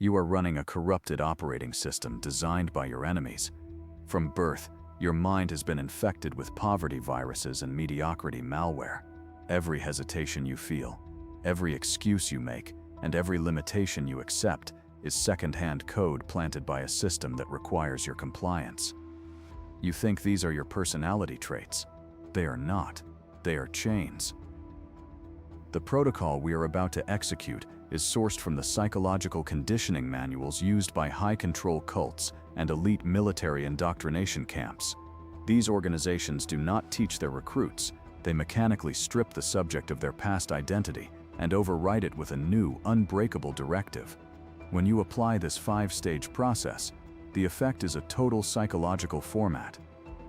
You are running a corrupted operating system designed by your enemies. From birth, your mind has been infected with poverty viruses and mediocrity malware. Every hesitation you feel, every excuse you make, and every limitation you accept is second-hand code planted by a system that requires your compliance. You think these are your personality traits. They are not. They are chains. The protocol we are about to execute is sourced from the psychological conditioning manuals used by high-control cults and elite military indoctrination camps. These organizations do not teach their recruits. They mechanically strip the subject of their past identity and overwrite it with a new, unbreakable directive. When you apply this 5-stage process, the effect is a total psychological format.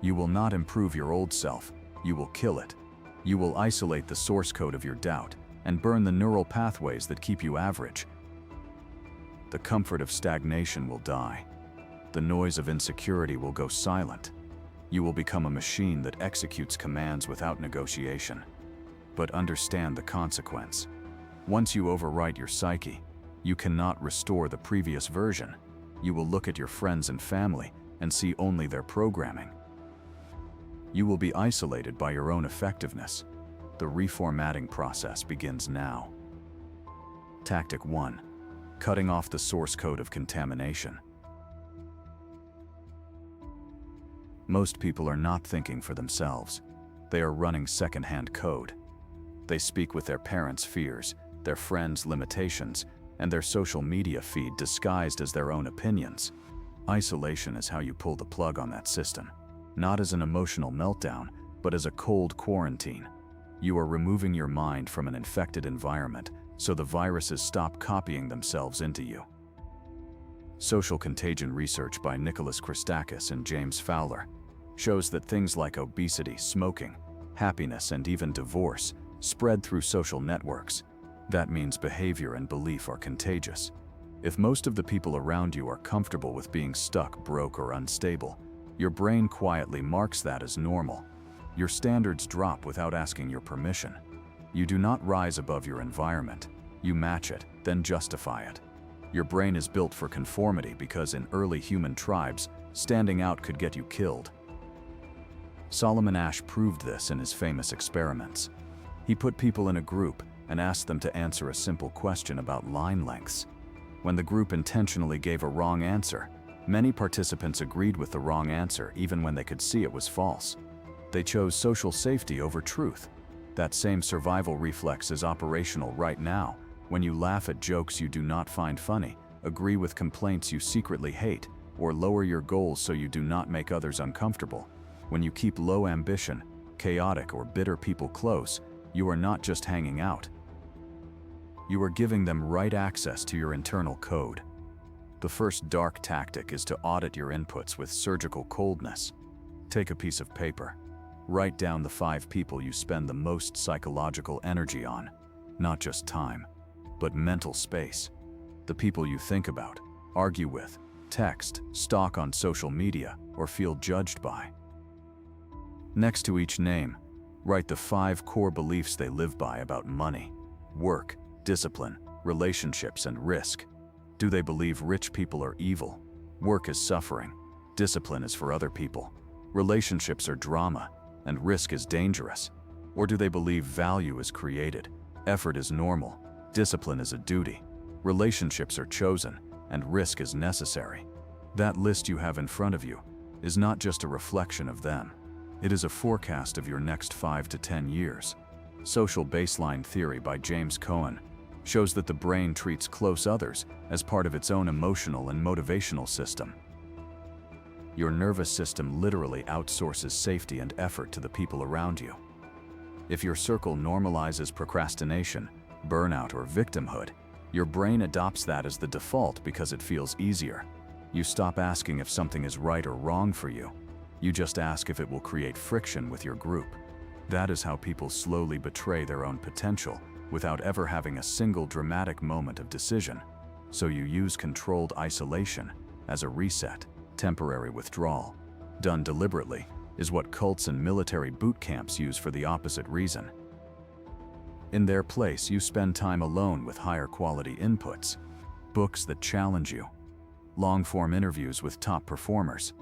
You will not improve your old self, you will kill it. You will isolate the source code of your doubt and burn the neural pathways that keep you average. The comfort of stagnation will die. The noise of insecurity will go silent. You will become a machine that executes commands without negotiation. But understand the consequence. Once you overwrite your psyche, you cannot restore the previous version. You will look at your friends and family and see only their programming. You will be isolated by your own effectiveness. The reformatting process begins now. Tactic 1. Cutting off the source code of contamination. Most people are not thinking for themselves. They are running second-hand code. They speak with their parents' fears, their friends' limitations, and their social media feed disguised as their own opinions. Isolation is how you pull the plug on that system. Not as an emotional meltdown, but as a cold quarantine. You are removing your mind from an infected environment so the viruses stop copying themselves into you. Social contagion research by Nicholas Christakis and James Fowler shows that things like obesity, smoking, happiness, and even divorce spread through social networks. That means behavior and belief are contagious. If most of the people around you are comfortable with being stuck, broke, or unstable, your brain quietly marks that as normal. Your standards drop without asking your permission. You do not rise above your environment. You match it, then justify it. Your brain is built for conformity because in early human tribes, standing out could get you killed. Solomon Asch proved this in his famous experiments. He put people in a group and asked them to answer a simple question about line lengths. When the group intentionally gave a wrong answer, many participants agreed with the wrong answer even when they could see it was false. They chose social safety over truth. That same survival reflex is operational right now when you laugh at jokes you do not find funny, agree with complaints you secretly hate, or lower your goals so you do not make others uncomfortable. When you keep low ambition, chaotic, or bitter people close, you are not just hanging out. You are giving them right access to your internal code. The first dark tactic is to audit your inputs with surgical coldness. Take a piece of paper. Write down the 5 people you spend the most psychological energy on. Not just time, but mental space. The people you think about, argue with, text, stalk on social media, or feel judged by. Next to each name, write the 5 core beliefs they live by about money, work, discipline, relationships, and risk. Do they believe rich people are evil? Work is suffering. Discipline is for other people. Relationships are drama, and risk is dangerous. Or do they believe value is created, effort is normal, discipline is a duty, relationships are chosen, and risk is necessary? That list you have in front of you is not just a reflection of them. It is a forecast of your next 5 to 10 years. Social baseline theory by James Cohen shows that the brain treats close others as part of its own emotional and motivational system. Your nervous system literally outsources safety and effort to the people around you. If your circle normalizes procrastination, burnout, or victimhood, your brain adopts that as the default because it feels easier. You stop asking if something is right or wrong for you. You just ask if it will create friction with your group. That is how people slowly betray their own potential without ever having a single dramatic moment of decision. So you use controlled isolation as a reset. Temporary withdrawal, done deliberately, is what cults and military boot camps use for the opposite reason. In their place, you spend time alone with higher quality inputs. books that challenge you, long-form interviews with top performers,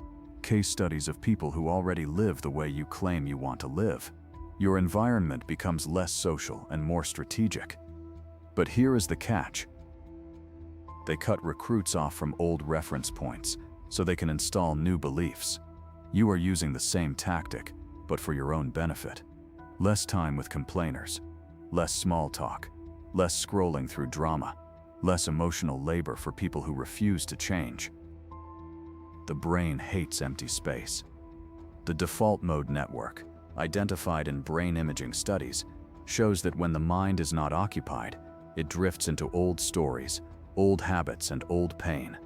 case studies of people who already live the way you claim you want to live. Your environment becomes less social and more strategic. But here is the catch. They cut recruits off from old reference points so they can install new beliefs. You are using the same tactic, but for your own benefit. Less time with complainers, less small talk, less scrolling through drama, less emotional labor for people who refuse to change. The brain hates empty space. The default mode network, identified in brain imaging studies, shows that when the mind is not occupied, it drifts into old stories, old habits, and old pain.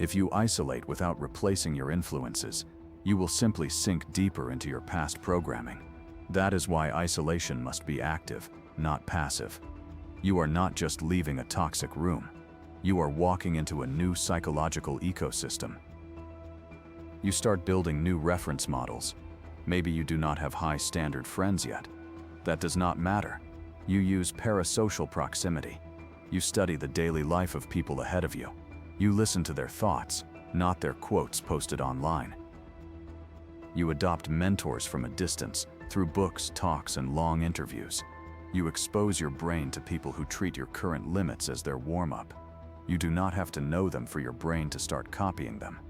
If you isolate without replacing your influences, you will simply sink deeper into your past programming. That is why isolation must be active, not passive. You are not just leaving a toxic room. You are walking into a new psychological ecosystem. You start building new reference models. Maybe you do not have high standard friends yet. That does not matter. You use parasocial proximity. You study the daily life of people ahead of you. You listen to their thoughts, not their quotes posted online. You adopt mentors from a distance through books, talks, and long interviews. You expose your brain to people who treat your current limits as their warm-up. You do not have to know them for your brain to start copying them.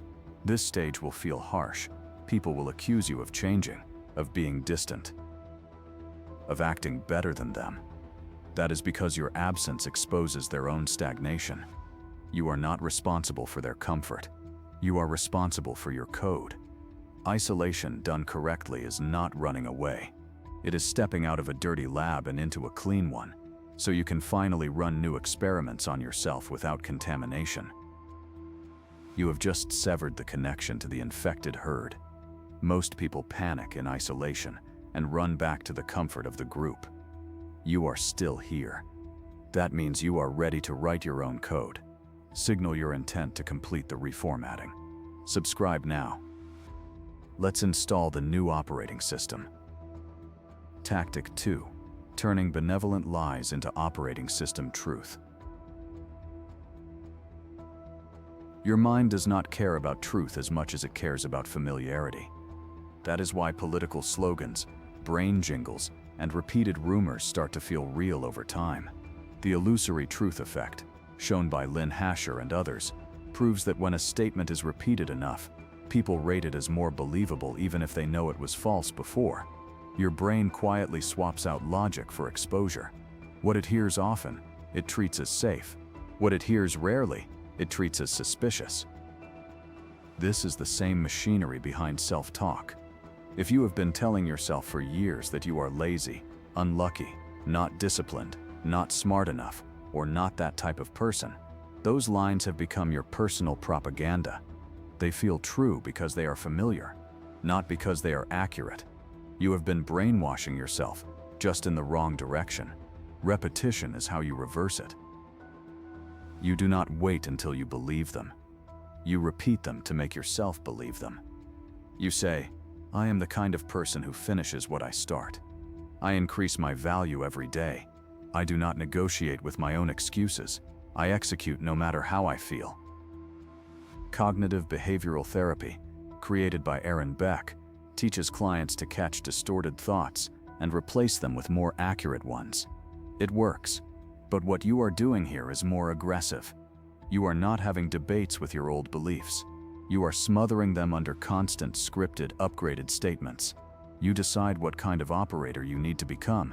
This stage will feel harsh. People will accuse you of changing, of being distant, of acting better than them. That is because your absence exposes their own stagnation. You are not responsible for their comfort. You are responsible for your code. Isolation done correctly is not running away. It is stepping out of a dirty lab and into a clean one, so you can finally run new experiments on yourself without contamination. You have just severed the connection to the infected herd. Most people panic in isolation and run back to the comfort of the group. You are still here. That means you are ready to write your own code. Signal your intent to complete the reformatting. Subscribe now. Let's install the new operating system. Tactic 2. Turning benevolent lies into operating system truth. Your mind does not care about truth as much as it cares about familiarity. That is why political slogans, brain jingles, and repeated rumors start to feel real over time. The illusory truth effect, shown by Lynn Hasher and others, proves that when a statement is repeated enough, people rate it as more believable even if they know it was false before. Your brain quietly swaps out logic for exposure. What it hears often, it treats as safe. What it hears rarely, it treats as suspicious. This is the same machinery behind self-talk. If you have been telling yourself for years that you are lazy, unlucky, not disciplined, not smart enough, or not that type of person, those lines have become your personal propaganda. They feel true because they are familiar, not because they are accurate. You have been brainwashing yourself, just in the wrong direction. Repetition is how you reverse it. You do not wait until you believe them. You repeat them to make yourself believe them. You say, I am the kind of person who finishes what I start. I increase my value every day. I do not negotiate with my own excuses. I execute no matter how I feel. Cognitive behavioral therapy, created by Aaron Beck, teaches clients to catch distorted thoughts and replace them with more accurate ones. It works, but what you are doing here is more aggressive. You are not having debates with your old beliefs. You are smothering them under constant scripted, upgraded statements. You decide what kind of operator you need to become.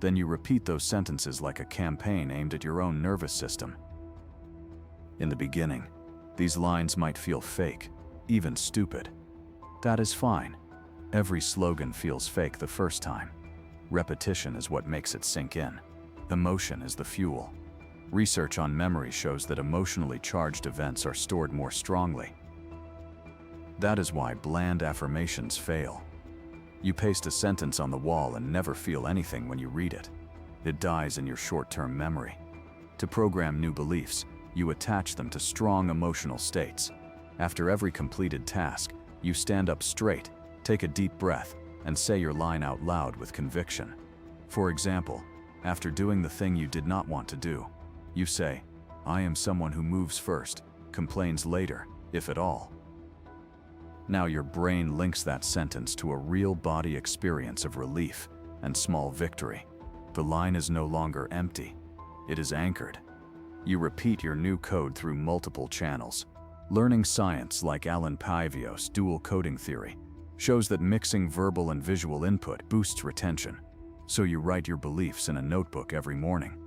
Then you repeat those sentences like a campaign aimed at your own nervous system. In the beginning, these lines might feel fake, even stupid. That is fine. Every slogan feels fake the first time. Repetition is what makes it sink in. Emotion is the fuel. Research on memory shows that emotionally charged events are stored more strongly. That is why bland affirmations fail. You paste a sentence on the wall and never feel anything when you read it. It dies in your short-term memory. To program new beliefs, you attach them to strong emotional states. After every completed task, you stand up straight, take a deep breath, and say your line out loud with conviction. For example, after doing the thing you did not want to do, you say, I am someone who moves first, complains later, if at all. Now your brain links that sentence to a real body experience of relief and small victory. The line is no longer empty. It is anchored. You repeat your new code through multiple channels. Learning science like Alan Paivio's dual coding theory shows that mixing verbal and visual input boosts retention. So you write your beliefs in a notebook every morning.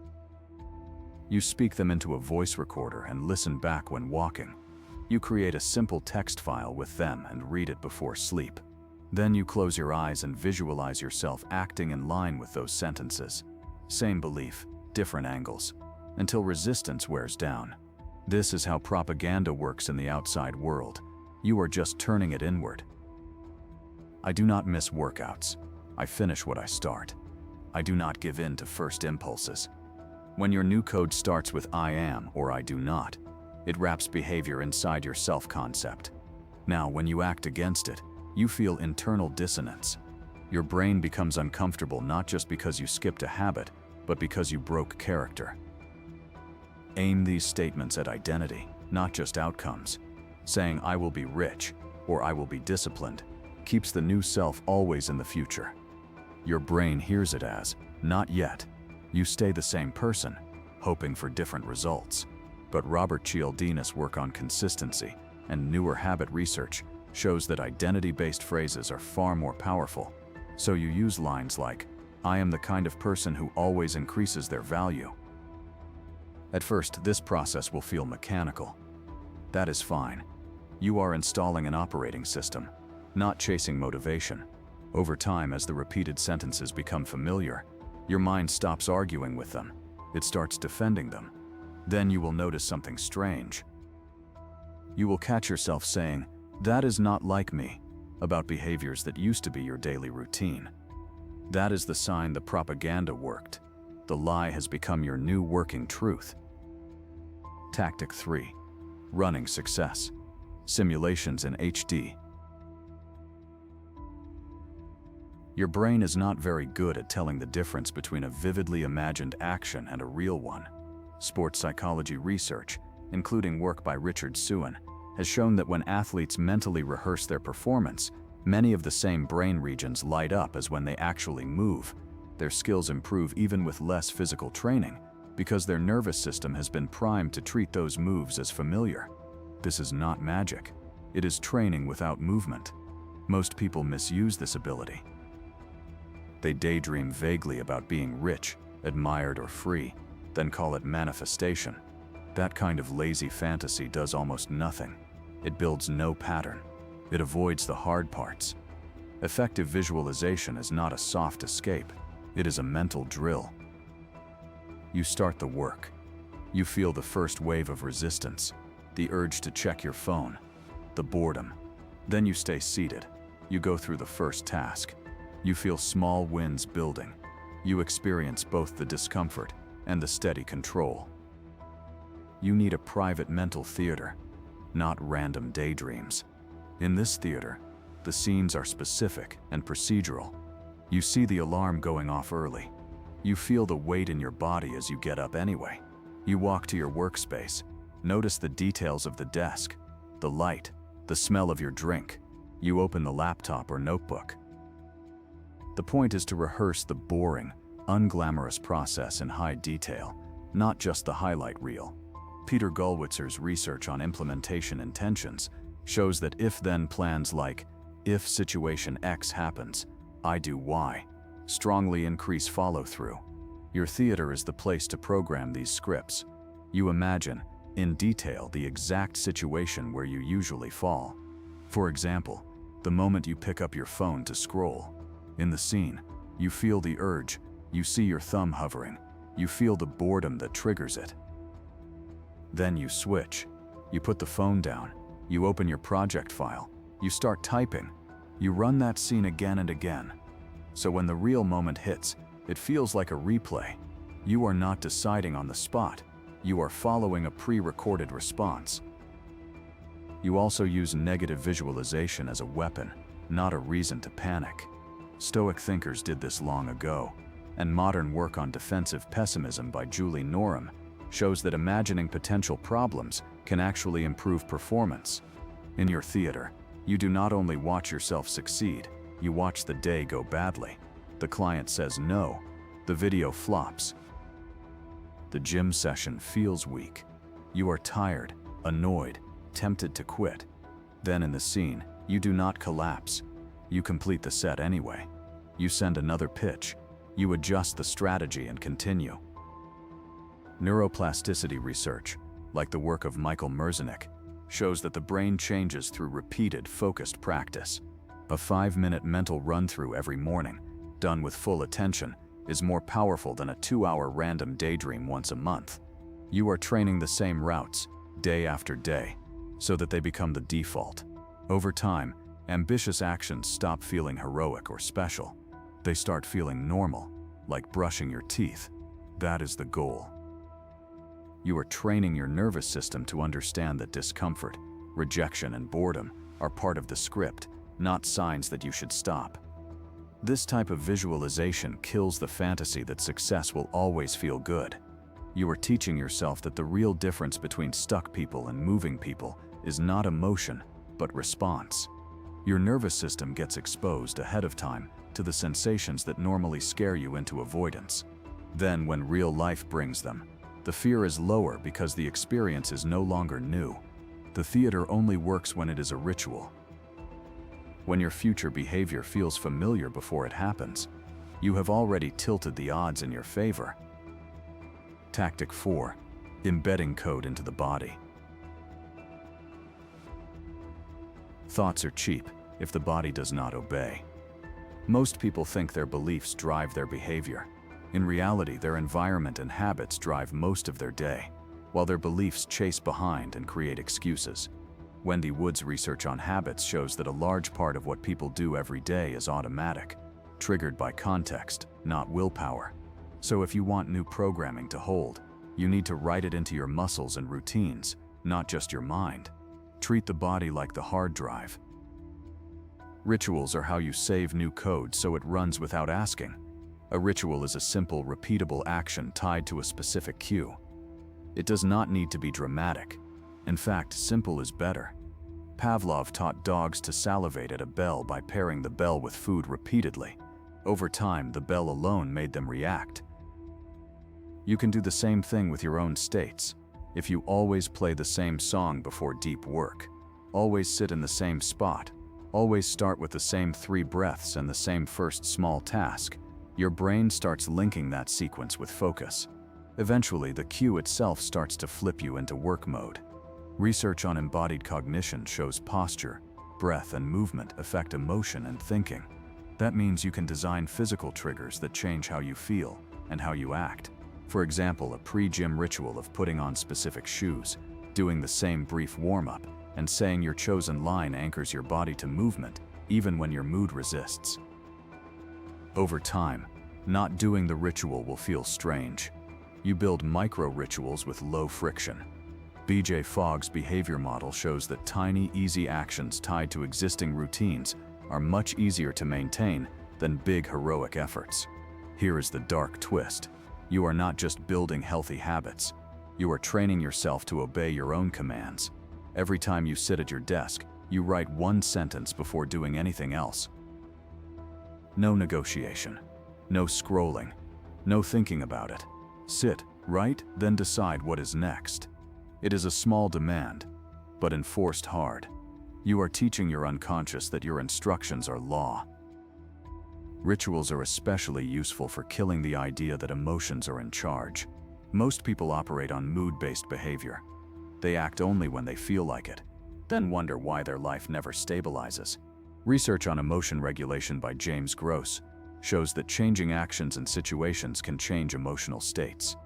You speak them into a voice recorder and listen back when walking. You create a simple text file with them and read it before sleep. Then you close your eyes and visualize yourself acting in line with those sentences. Same belief, different angles, until resistance wears down. This is how propaganda works in the outside world. You are just turning it inward. I do not miss workouts. I finish what I start. I do not give in to first impulses. When your new code starts with I am or I do not, it wraps behavior inside your self-concept. Now, when you act against it, you feel internal dissonance. Your brain becomes uncomfortable not just because you skipped a habit, but because you broke character. Aim these statements at identity, not just outcomes. Saying I will be rich or I will be disciplined keeps the new self always in the future. Your brain hears it as, not yet. You stay the same person, hoping for different results. But Robert Cialdini's work on consistency and newer habit research shows that identity-based phrases are far more powerful. So you use lines like, I am the kind of person who always increases their value. At first, this process will feel mechanical. That is fine. You are installing an operating system, not chasing motivation. Over time, as the repeated sentences become familiar, your mind stops arguing with them. It starts defending them. Then you will notice something strange. You will catch yourself saying, that is not like me, about behaviors that used to be your daily routine. That is the sign the propaganda worked. The lie has become your new working truth. Tactic 3. Running success. Simulations in HD. Your brain is not very good at telling the difference between a vividly imagined action and a real one. Sports psychology research, including work by Richard Suin, has shown that when athletes mentally rehearse their performance, many of the same brain regions light up as when they actually move. Their skills improve even with less physical training, because their nervous system has been primed to treat those moves as familiar. This is not magic. It is training without movement. Most people misuse this ability. They daydream vaguely about being rich, admired, or free, then call it manifestation. That kind of lazy fantasy does almost nothing. It builds no pattern. It avoids the hard parts. Effective visualization is not a soft escape. It is a mental drill. You start the work. You feel the first wave of resistance, the urge to check your phone, the boredom. Then you stay seated. You go through the first task. You feel small wins building. You experience both the discomfort and the steady control. You need a private mental theater, not random daydreams. In this theater, the scenes are specific and procedural. You see the alarm going off early. You feel the weight in your body as you get up anyway. You walk to your workspace, notice the details of the desk, the light, the smell of your drink. You open the laptop or notebook. The point is to rehearse the boring, unglamorous process in high detail, not just the highlight reel. Peter Gulwitzer's research on implementation intentions shows that if-then plans like, if situation X happens, I do Y, strongly increase follow-through. Your theater is the place to program these scripts. You imagine, in detail, the exact situation where you usually fall. For example, the moment you pick up your phone to scroll. In the scene, you feel the urge, you see your thumb hovering, you feel the boredom that triggers it. Then you switch. You put the phone down, you open your project file, you start typing, you run that scene again and again. So when the real moment hits, it feels like a replay. You are not deciding on the spot, you are following a pre-recorded response. You also use negative visualization as a weapon, not a reason to panic. Stoic thinkers did this long ago, and modern work on defensive pessimism by Julie Norum shows that imagining potential problems can actually improve performance. In your theater, you do not only watch yourself succeed, you watch the day go badly. The client says no, the video flops. The gym session feels weak. You are tired, annoyed, tempted to quit. Then in the scene, you do not collapse. You complete the set anyway. You send another pitch. You adjust the strategy and continue. Neuroplasticity research, like the work of Michael Merzenich, shows that the brain changes through repeated, focused practice. A 5-minute mental run-through every morning, done with full attention, is more powerful than a 2-hour random daydream once a month. You are training the same routes, day after day, so that they become the default. Over time, ambitious actions stop feeling heroic or special. They start feeling normal, like brushing your teeth. That is the goal. You are training your nervous system to understand that discomfort, rejection, and boredom are part of the script, not signs that you should stop. This type of visualization kills the fantasy that success will always feel good. You are teaching yourself that the real difference between stuck people and moving people is not emotion, but response. Your nervous system gets exposed ahead of time to the sensations that normally scare you into avoidance. Then, when real life brings them, the fear is lower because the experience is no longer new. The theater only works when it is a ritual. When your future behavior feels familiar before it happens, you have already tilted the odds in your favor. Tactic 4. Embedding code into the body. Thoughts are cheap if the body does not obey. Most people think their beliefs drive their behavior. In reality, their environment and habits drive most of their day, while their beliefs chase behind and create excuses. Wendy Wood's research on habits shows that a large part of what people do every day is automatic, triggered by context, not willpower. So if you want new programming to hold, you need to write it into your muscles and routines, not just your mind. Treat the body like the hard drive. Rituals are how you save new code so it runs without asking. A ritual is a simple, repeatable action tied to a specific cue. It does not need to be dramatic. In fact, simple is better. Pavlov taught dogs to salivate at a bell by pairing the bell with food repeatedly. Over time, the bell alone made them react. You can do the same thing with your own states. If you always play the same song before deep work, always sit in the same spot, always start with the same 3 breaths and the same first small task, your brain starts linking that sequence with focus. Eventually, the cue itself starts to flip you into work mode. Research on embodied cognition shows posture, breath, and movement affect emotion and thinking. That means you can design physical triggers that change how you feel and how you act. For example, a pre-gym ritual of putting on specific shoes, doing the same brief warm-up, and saying your chosen line anchors your body to movement, even when your mood resists. Over time, not doing the ritual will feel strange. You build micro-rituals with low friction. B.J. Fogg's behavior model shows that tiny, easy actions tied to existing routines are much easier to maintain than big, heroic efforts. Here is the dark twist. You are not just building healthy habits. You are training yourself to obey your own commands. Every time you sit at your desk, you write 1 sentence before doing anything else. No negotiation. No scrolling. No thinking about it. Sit, write, then decide what is next. It is a small demand, but enforced hard. You are teaching your unconscious that your instructions are law. Rituals are especially useful for killing the idea that emotions are in charge. Most people operate on mood-based behavior. They act only when they feel like it, then wonder why their life never stabilizes. Research on emotion regulation by James Gross shows that changing actions and situations can change emotional states.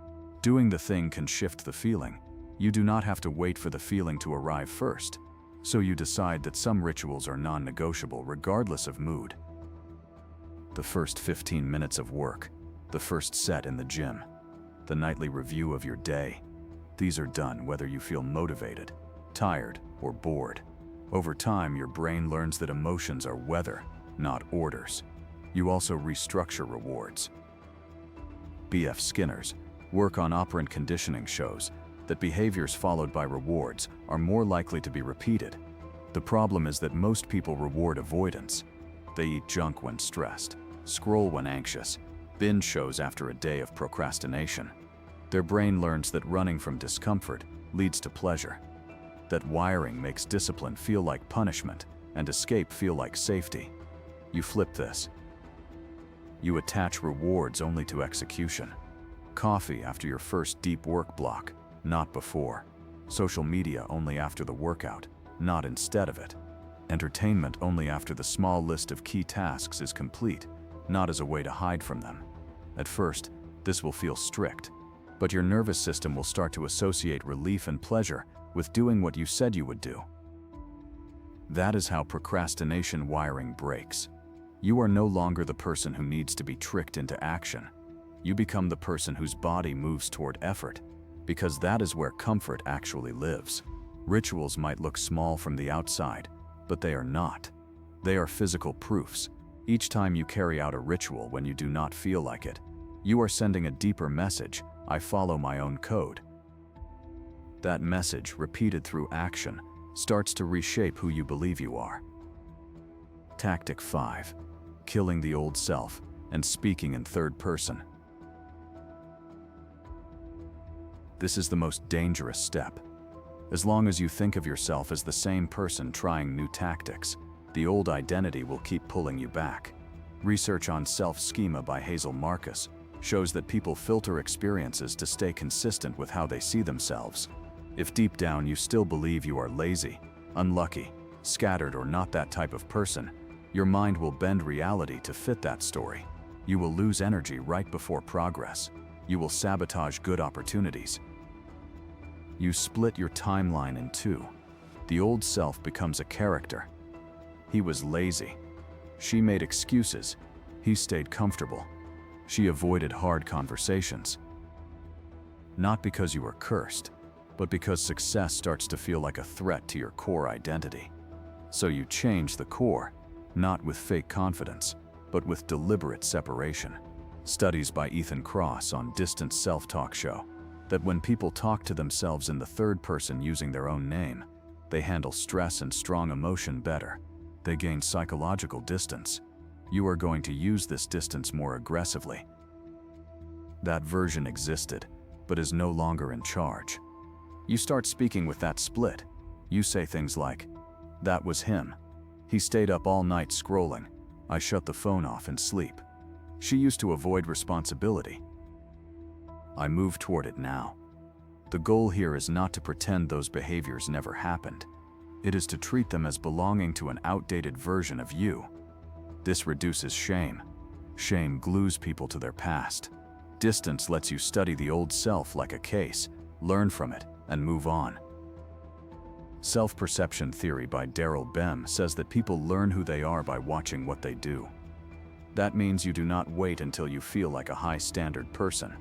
Doing the thing can shift the feeling. You do not have to wait for the feeling to arrive first, so you decide that some rituals are non-negotiable regardless of mood. The first 15 minutes of work, the first set in the gym, the nightly review of your day. These are done whether you feel motivated, tired, or bored. Over time, your brain learns that emotions are weather, not orders. You also restructure rewards. B.F. Skinner's Work on operant conditioning shows that behaviors followed by rewards are more likely to be repeated. The problem is that most people reward avoidance. They eat junk when stressed, scroll when anxious, binge shows after a day of procrastination. Their brain learns that running from discomfort leads to pleasure. That wiring makes discipline feel like punishment and escape feel like safety. You flip this. You attach rewards only to execution. Coffee after your first deep work block, not before. Social media only after the workout, not instead of it. Entertainment only after the small list of key tasks is complete, not as a way to hide from them. At first, this will feel strict, but your nervous system will start to associate relief and pleasure with doing what you said you would do. That is how procrastination wiring breaks. You are no longer the person who needs to be tricked into action. You become the person whose body moves toward effort, because that is where comfort actually lives. Rituals might look small from the outside, but they are not. They are physical proofs. Each time you carry out a ritual when you do not feel like it, you are sending a deeper message: I follow my own code. That message, repeated through action, starts to reshape who you believe you are. Tactic 5. Killing the old self and speaking in third person. This is the most dangerous step. As long as you think of yourself as the same person trying new tactics, the old identity will keep pulling you back. Research on self-schema by Hazel Marcus shows that people filter experiences to stay consistent with how they see themselves. If deep down you still believe you are lazy, unlucky, scattered, or not that type of person, your mind will bend reality to fit that story. You will lose energy right before progress. You will sabotage good opportunities. You split your timeline in two. The old self becomes a character. He was lazy. She made excuses. He stayed comfortable. She avoided hard conversations. Not because you were cursed, but because success starts to feel like a threat to your core identity. So you change the core, not with fake confidence, but with deliberate separation. Studies by Ethan Kross on distant self-talk show that when people talk to themselves in the third person using their own name, they handle stress and strong emotion better. They gain psychological distance. You are going to use this distance more aggressively. That version existed, but is no longer in charge. You start speaking with that split. You say things like, "That was him. He stayed up all night scrolling. I shut the phone off and sleep. She used to avoid responsibility. I move toward it now." The goal here is not to pretend those behaviors never happened. It is to treat them as belonging to an outdated version of you. This reduces shame. Shame glues people to their past. Distance lets you study the old self like a case, learn from it, and move on. Self-perception theory by Daryl Bem says that people learn who they are by watching what they do. That means you do not wait until you feel like a high-standard person.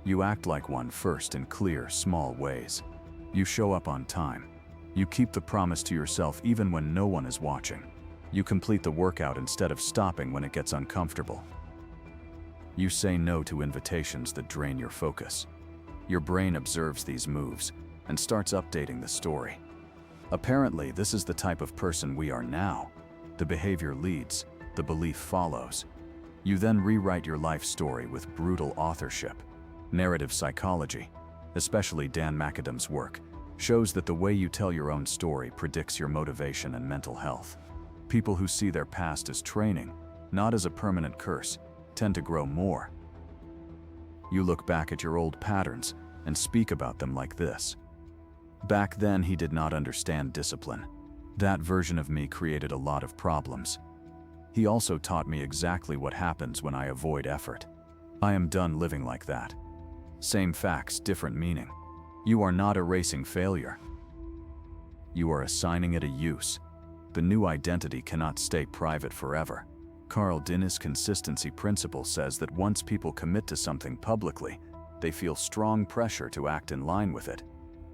You act like one first in clear, small ways. You show up on time. You keep the promise to yourself even when no one is watching. You complete the workout instead of stopping when it gets uncomfortable. You say no to invitations that drain your focus. Your brain observes these moves and starts updating the story. Apparently, this is the type of person we are now. The behavior leads, the belief follows. You then rewrite your life story with brutal authorship. Narrative psychology, especially Dan McAdam's work, shows that the way you tell your own story predicts your motivation and mental health. People who see their past as training, not as a permanent curse, tend to grow more. You look back at your old patterns and speak about them like this: "Back then he did not understand discipline. That version of me created a lot of problems. He also taught me exactly what happens when I avoid effort. I am done living like that." Same facts, different meaning. You are not erasing failure. You are assigning it a use. The new identity cannot stay private forever. Carl Dinnis' consistency principle says that once people commit to something publicly, they feel strong pressure to act in line with it.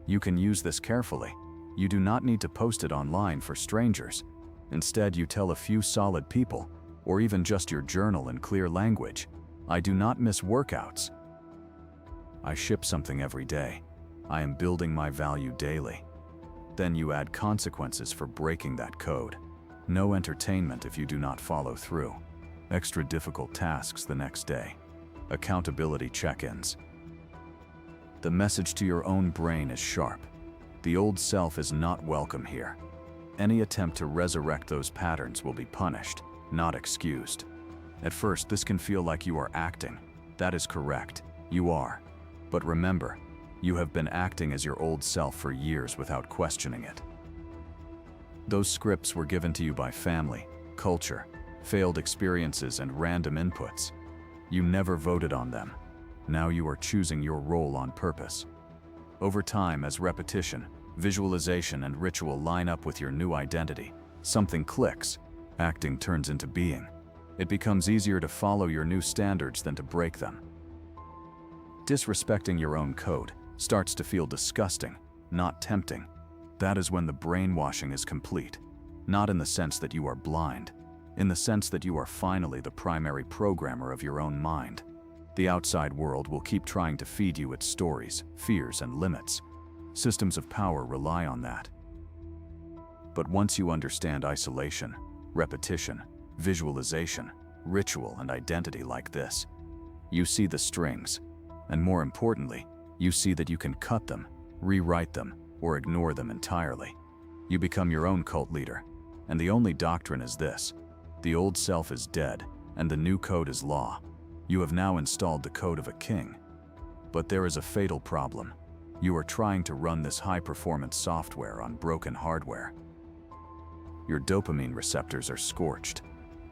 You can use this carefully. You do not need to post it online for strangers. Instead, you tell a few solid people, or even just your journal in clear language, "I do not miss workouts." I ship something every day. I am building my value daily. Then you add consequences for breaking that code. No entertainment if you do not follow through. Extra difficult tasks the next day. Accountability check-ins. The message to your own brain is sharp. The old self is not welcome here. Any attempt to resurrect those patterns will be punished, not excused. At first, this can feel like you are acting. That is correct. You are. But remember, you have been acting as your old self for years without questioning it. Those scripts were given to you by family, culture, failed experiences, and random inputs. You never voted on them. Now you are choosing your role on purpose. Over time, as repetition, visualization, and ritual line up with your new identity, something clicks. Acting turns into being. It becomes easier to follow your new standards than to break them. Disrespecting your own code starts to feel disgusting, not tempting. That is when the brainwashing is complete. Not in the sense that you are blind, in the sense that you are finally the primary programmer of your own mind. The outside world will keep trying to feed you its stories, fears, and limits. Systems of power rely on that. But once you understand isolation, repetition, visualization, ritual, and identity like this, you see the strings, and more importantly, you see that you can cut them, rewrite them, or ignore them entirely. You become your own cult leader, and the only doctrine is this: the old self is dead, and the new code is law. You have now installed the code of a king. But there is a fatal problem. You are trying to run this high-performance software on broken hardware. Your dopamine receptors are scorched.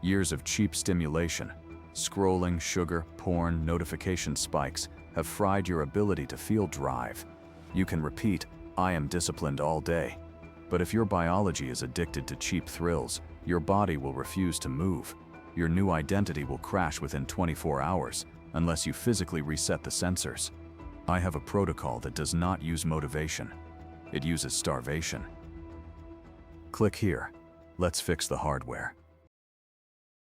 Years of cheap stimulation, scrolling, sugar, porn, notification spikes have fried your ability to feel drive. You can repeat, "I am disciplined" all day. But if your biology is addicted to cheap thrills, your body will refuse to move. Your new identity will crash within 24 hours, unless you physically reset the sensors. I have a protocol that does not use motivation. It uses starvation. Click here. Let's fix the hardware.